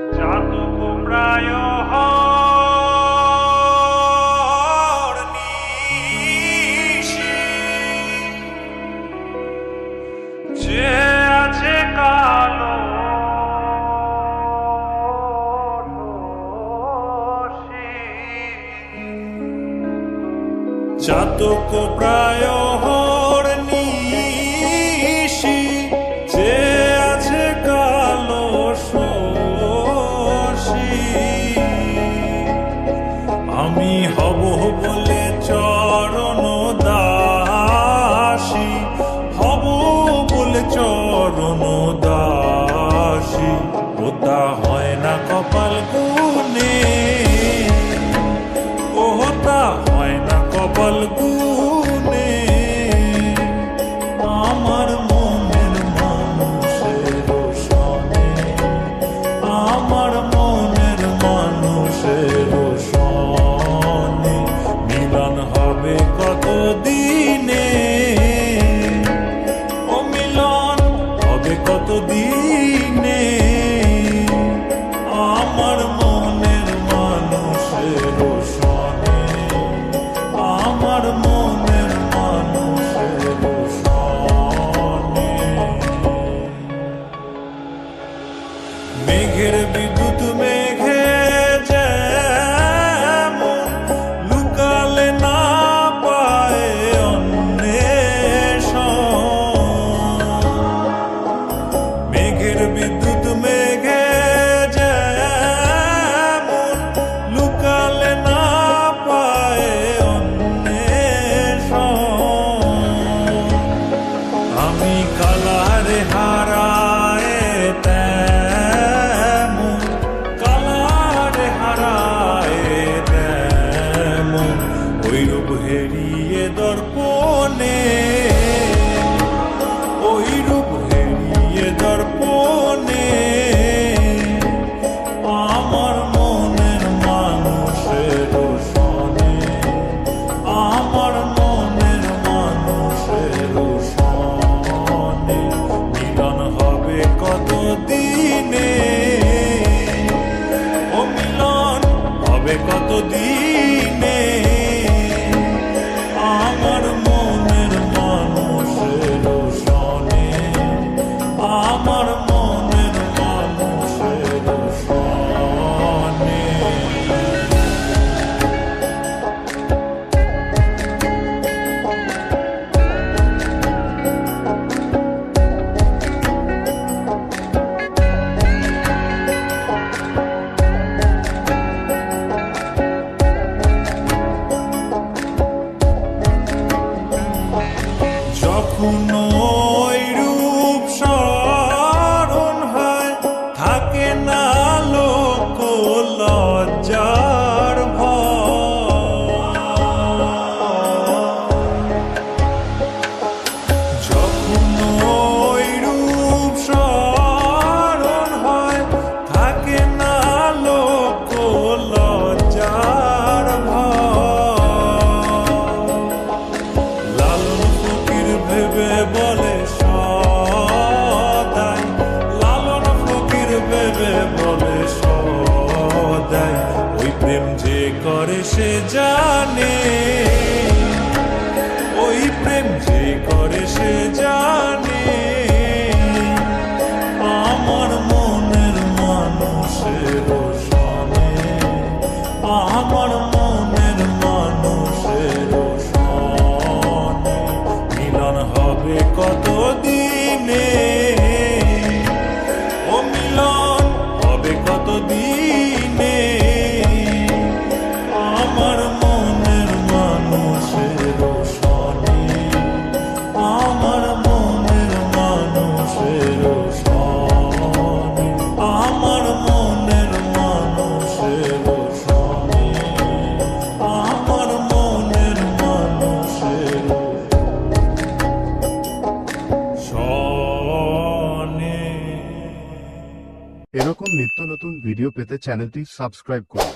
চাতক প্রায় যে আছে কালো চাতক প্রায় নিশি যে আছে কালো শশী আমি হব বলে চরণ দাসী হব বলে চরণ দাসী ওটা হয় না কপাল গুনে ওটা হয় না কপাল গুনে আমার মনের মানুষের সনে আমার মনের মানুষের সনে মিলন হবে কত দিনে ও মিলন হবে কত দিনে আমার মনের মানুষের সনে আমার মনের মানুষের সনে মেঘের বিদ্যুৎ মেঘে যেমন লুকালে না পায় অন্বেষণ মেঘের বিদ্যুৎ মেঘে যেমন লুকালে না পায় অন্বেষণ আমি কালারে হারায় তেমন কালারে হারায় তেমন ওই রূপ হেরিয়ে দর্পণে ওই রূপ হেরিয়ে দর্পণে আমার মনের মানুষের সনে আমার মনের মানুষের সনে মিলন হবে কত দিনে ও মিলন হবে কত দিনে আমার মনের মানুষের সনে আমার মনের মানুষের সনে যখন ওই রূপ স্মরণ হয় থাকে না লোক লজ্জার ভয় যখন ওই রূপ স্মরণ হয় থাকে না লোক লজ্জার ভয় লালন ফকির ভেবে বলে সদাই লালন ফকির ভেবে বলে সদাই ওই প্রেম যে করে সে জানে ওই প্রেম যে করে সে জানে আমার মনের মানুষের সনে আমার মনের মানুষের সনে মিলন হবে কত দিনে ও মিলন হবে কত দিনে আমার মনের মানুষের সনে আমার মনের মানুষের সনে আমার মনের মানুষের সনে আমার মনের মানুষের সনে এরকম নিত্য নতুন ভিডিও পেতে চ্যানেলটি সাবস্ক্রাইব করুন।